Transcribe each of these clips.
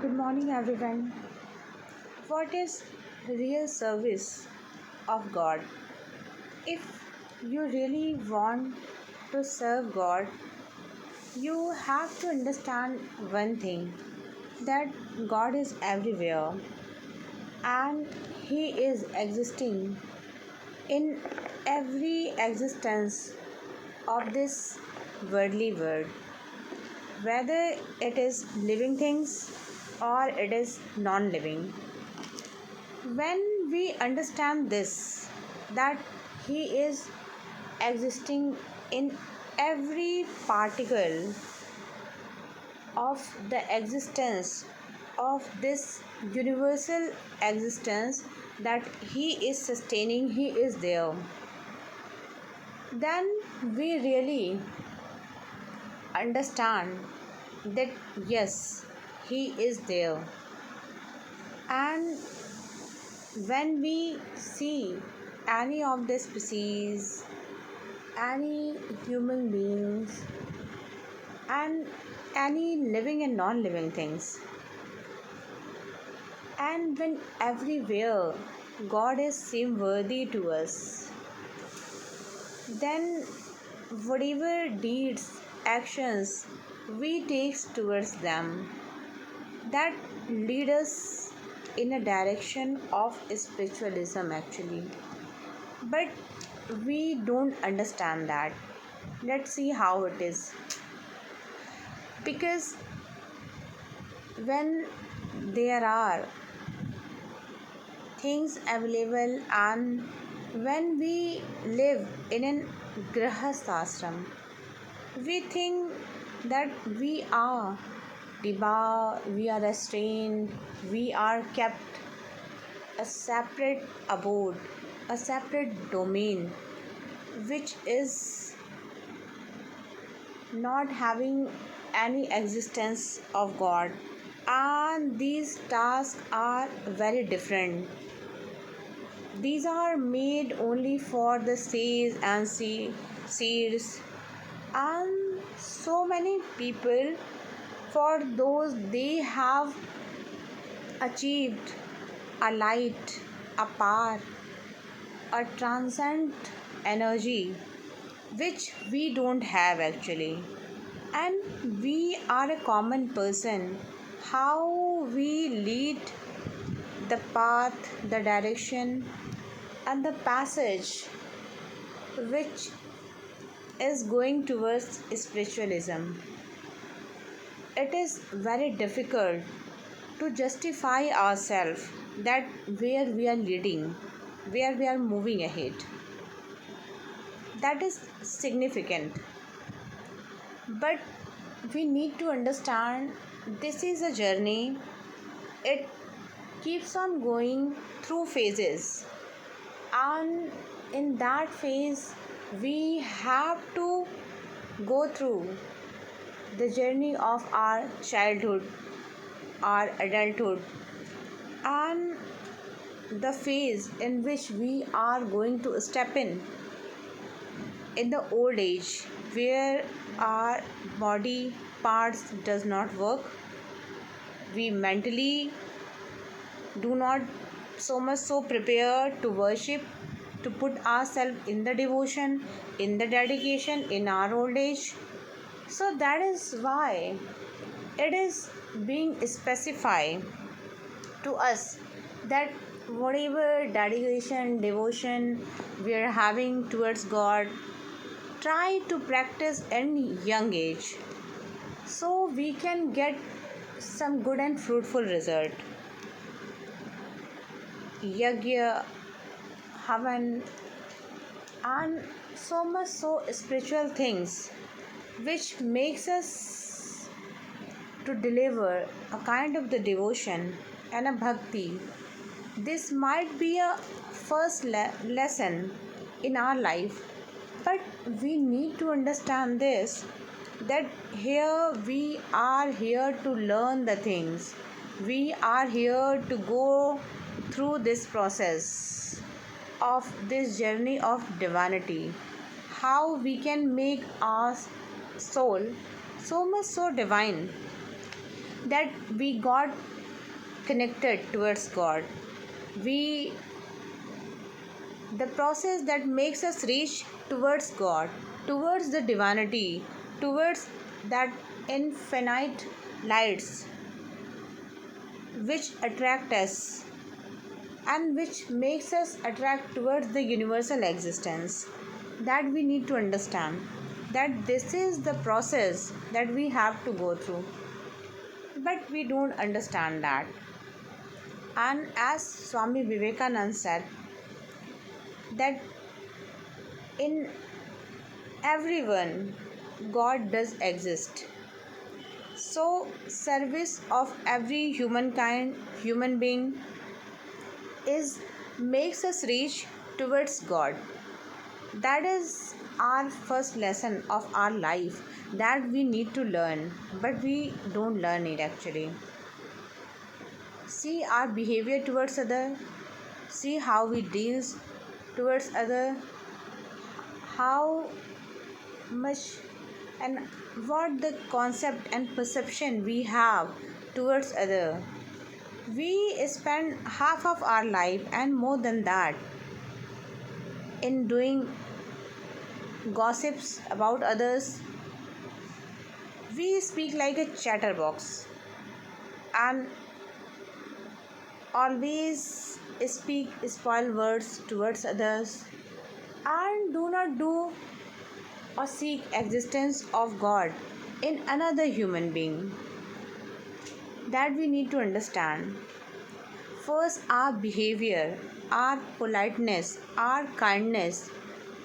Good morning, everyone. What is real service of God? If you really want to serve God, you have to understand one thing that God is everywhere and He is existing in every existence of this worldly world, whether it is living things or it is non living. When we understand this, that He is existing in every particle of the existence of this universal existence, that He is sustaining, He is there, then we really understand that yes, He is there. And when we see any of the species, any human beings, and any living and non-living things, and when everywhere God is seem worthy to us, then whatever deeds, actions we take towards them, that lead us in a direction of spiritualism actually. But we don't understand that. Let's see how it is. Because when there are things available, and when we live in an grahasthashram, we think that we are debarred, we are restrained, we are kept a separate abode, a separate domain, which is not having any existence of God. And these tasks are very different. These are made only for the sages and seers, and so many people, for those they have achieved a light, a power, a transcendent energy which we don't have actually. And we are a common person. How we lead the path, the direction, and the passage which is going towards spiritualism. It is very difficult to justify ourselves that where we are leading, where we are moving ahead. That is significant. But we need to understand this is a journey. It keeps on going through phases, and in that phase we have to go through the journey of our childhood, our adulthood, and the phase in which we are going to step in the old age, where our body parts does not work. We mentally do not so much so prepared to worship, to put ourselves in the devotion, in the dedication in our old age. So that is why it is being specified to us that whatever dedication, devotion we are having towards God, try to practice in young age, so we can get some good and fruitful result. Yagya, Havan, and so much so spiritual things which makes us to deliver a kind of the devotion and a bhakti. This might be a first lesson in our life, but we need to understand this, that here we are here to learn the things. We are here to go through this process of this journey of divinity. How we can make our soul so much so divine, that we got connected towards God. We the process that makes us reach towards God, towards the divinity, towards that infinite lights which attract us and which makes us attract towards the universal existence, that we need to understand that this is the process that we have to go through, but we don't understand that. And as Swami Vivekananda said, that in everyone God does exist. So service of every humankind, human being, is makes us reach towards God. That is our first lesson of our life that we need to learn, but we don't learn it actually. See our behavior towards other, see how we deal towards other, how much and what the concept and perception we have towards other. We spend half of our life and more than that in doing gossips about others. We speak like a chatterbox and always speak spoil words towards others and do not do or seek existence of God in another human being. That we need to understand. First, our behavior, our politeness, our kindness,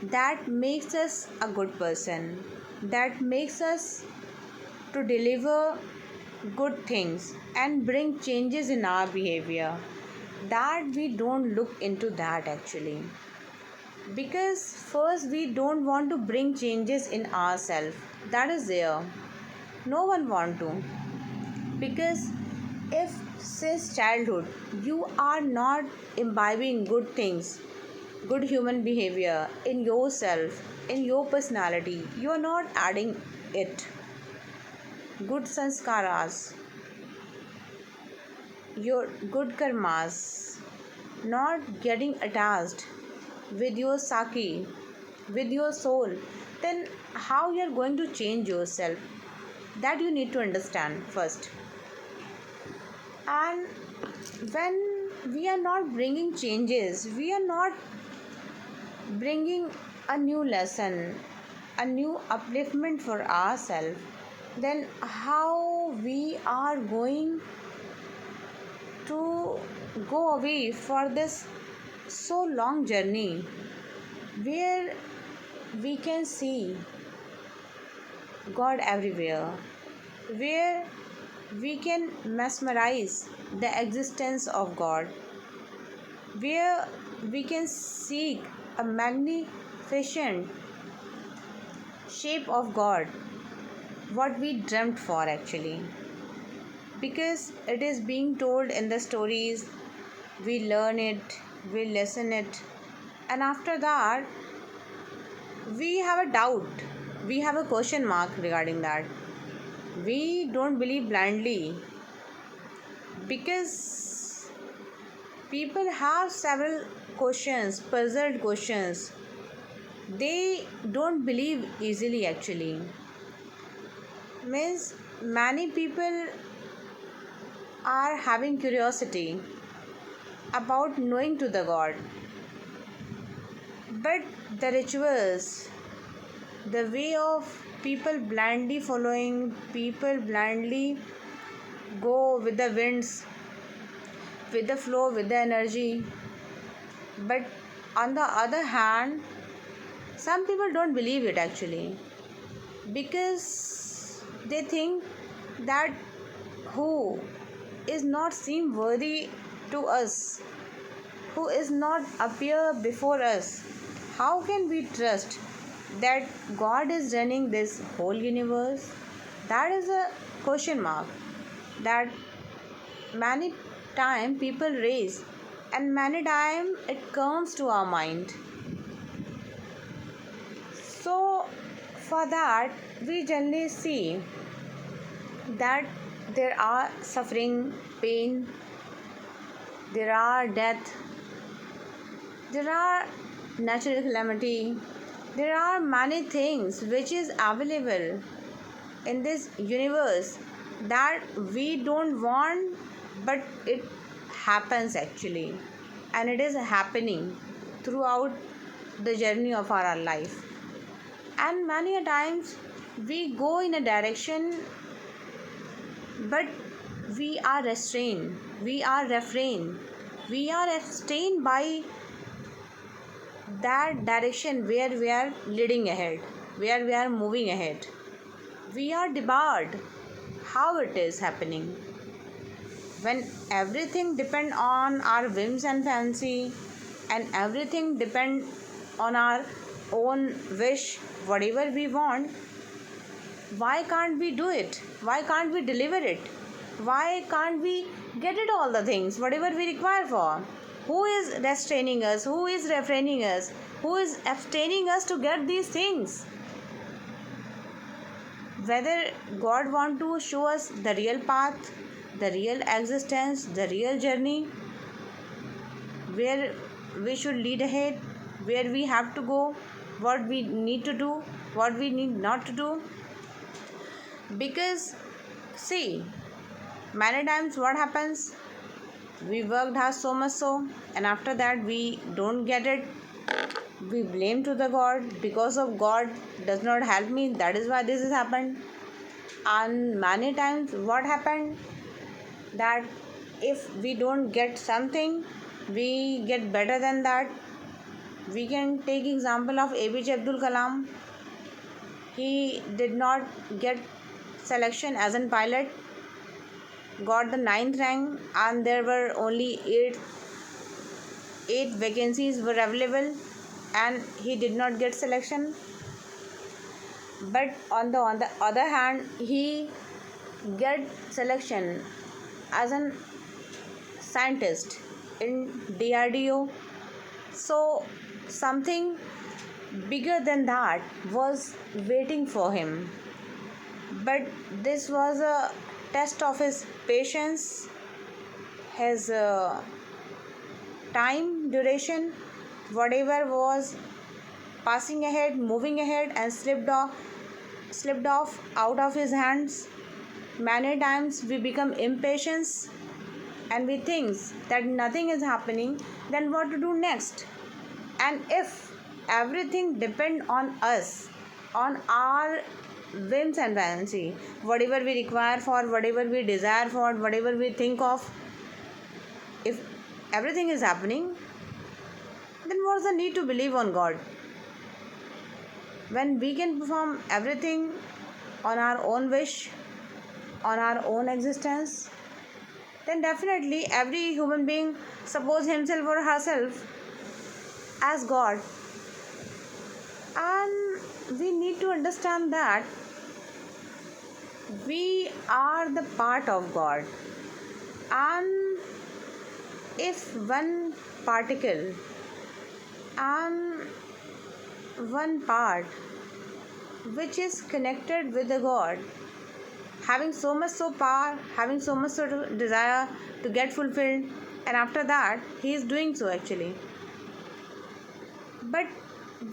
that makes us a good person, that makes us to deliver good things and bring changes in our behavior. That we don't look into that actually, because first we don't want to bring changes in ourselves. That is there, no one want to, because if since childhood you are not imbibing good things, good human behavior in yourself, in your personality, you are not adding it, good sanskaras, your good karmas, not getting attached with your saki, with your soul, then how you are going to change yourself? That you need to understand first. And when we are not bringing changes, we are not bringing a new lesson, a new upliftment for ourselves, then how we are going to go away for this so long journey where we can see God everywhere, where we can mesmerize the existence of God, where we can seek a magnificent shape of God, what we dreamt for actually. Because it is being told in the stories, we learn it, we listen it, and after that, we have a doubt, we have a question mark regarding that. We don't believe blindly because people have several questions, puzzled questions. They don't believe easily actually. Means many people are having curiosity about knowing to the God, but the rituals, the way of people blindly following, people blindly go with the winds, with the flow, with the energy. But on the other hand, some people don't believe it actually, because they think that who is not seem worthy to us, who is not appear before us, how can we trust that God is running this whole universe? That is a question mark that many time people raise, and many time it comes to our mind. So for that we generally see that there are suffering, pain, there are death, there are natural calamity, there are many things which is available in this universe that we don't want, but it happens actually, and it is happening throughout the journey of our life. And many a times we go in a direction, but we are restrained, we are refrained, we are abstained by that direction where we are leading ahead, where we are moving ahead. We are debarred. How it is happening? When everything depend on our whims and fancy, and everything depend on our own wish, whatever we want, why can't we do it? Why can't we deliver it? Why can't we get it all the things, whatever we require for? Who is restraining us? Who is refraining us? Who is abstaining us to get these things? Whether God want to show us the real path, the real existence, the real journey, where we should lead ahead, where we have to go, what we need to do, what we need not to do. Because see, many times what happens, we worked hard so much so, and after that we don't get it, we blame to the God, because of God does not help me, that is why this has happened. And many times what happened, that if we don't get something, we get better than that. We can take example of APJ Abdul Kalam. He did not get selection as a pilot, got the 9th rank, and there were only eight vacancies were available, and he did not get selection. But on the other hand, he get selection as a scientist in DRDO. So something bigger than that was waiting for him. But this was a test of his patience, his time duration, whatever was passing ahead, moving ahead, and slipped off out of his hands. Many times we become impatient and we think that nothing is happening, then what to do next? And if everything depend on us, on our whims and fancy, whatever we require for, whatever we desire for, whatever we think of, if everything is happening, then what's the need to believe on God? When we can perform everything on our own wish, on our own existence, then definitely every human being suppose himself or herself as God. And we need to understand that we are the part of God. And if one particle and one part which is connected with the God, having so much so power, having so much sort of desire to get fulfilled, and after that he is doing so actually. But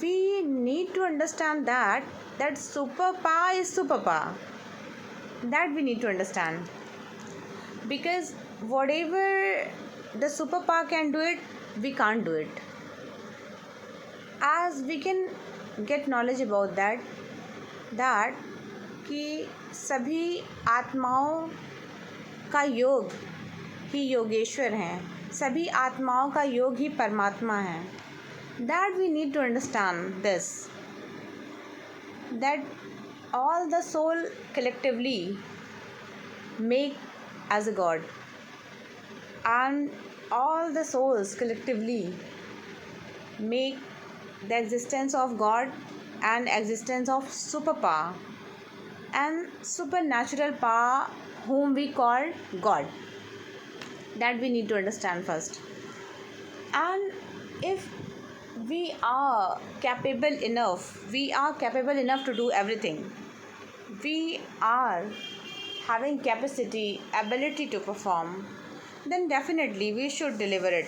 we need to understand that superpower is superpower. That we need to understand, because whatever the superpower can do it, we can't do it. As we can get knowledge about that कि सभी आत्माओं का योग ही योगेश्वर हैं, सभी आत्माओं का योग ही परमात्मा है. That we need to understand this, that all the soul collectively make as a God, and all the souls collectively make the existence of God and existence of superpower and supernatural power whom we call God. That we need to understand first. And if we are capable enough to do everything, we are having capacity, ability to perform, then definitely we should deliver it.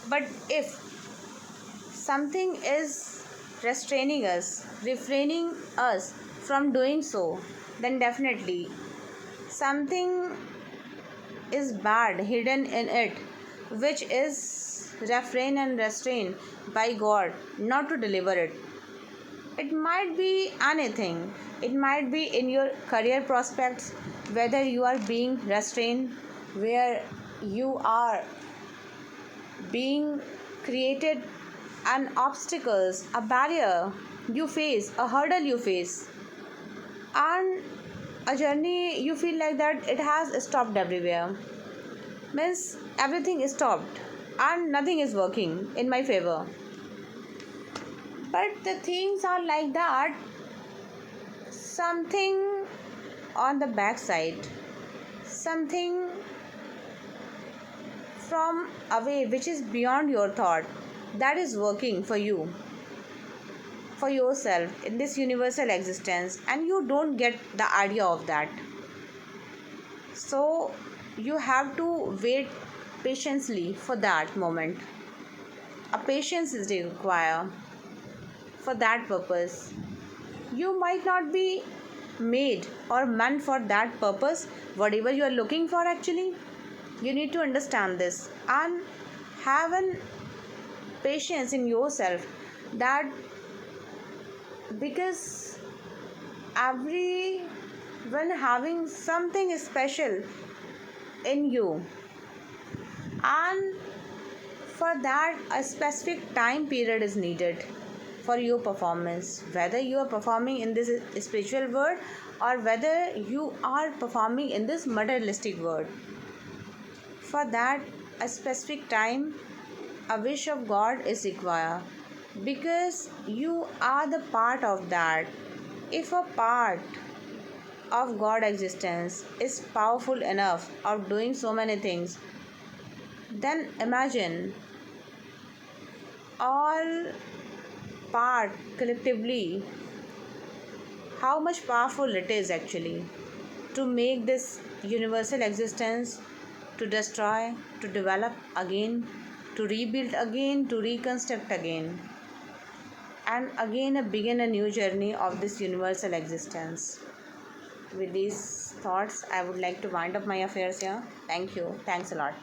But if something is restraining us, refraining us from doing so, then definitely something is bad hidden in it, which is refrain and restrained by God not to deliver it. It might be anything. It might be in your career prospects, whether you are being restrained, where you are being created an obstacles, a barrier you face, a hurdle you face, and a journey you feel like that it has stopped everywhere. Means everything is stopped and nothing is working in my favor. But the things are like that, something on the backside, something from away which is beyond your thought, that is working for you, for yourself in this universal existence, and you don't get the idea of that. So you have to wait patiently for that moment. A patience is required for that purpose. You might not be made or meant for that purpose, whatever you are looking for actually. You need to understand this and have an patience in yourself, that because everyone having something special in you, and for that a specific time period is needed for your performance, whether you are performing in this spiritual world or whether you are performing in this materialistic world. For that a specific time, a wish of God is required, because you are the part of that. If a part of God existence is powerful enough of doing so many things, then imagine all part collectively how much powerful it is actually to make this universal existence, to destroy, to develop again, to rebuild again, to reconstruct again, and again begin a new journey of this universal existence. With these thoughts, I would like to wind up my affairs here. Thank you. Thanks a lot.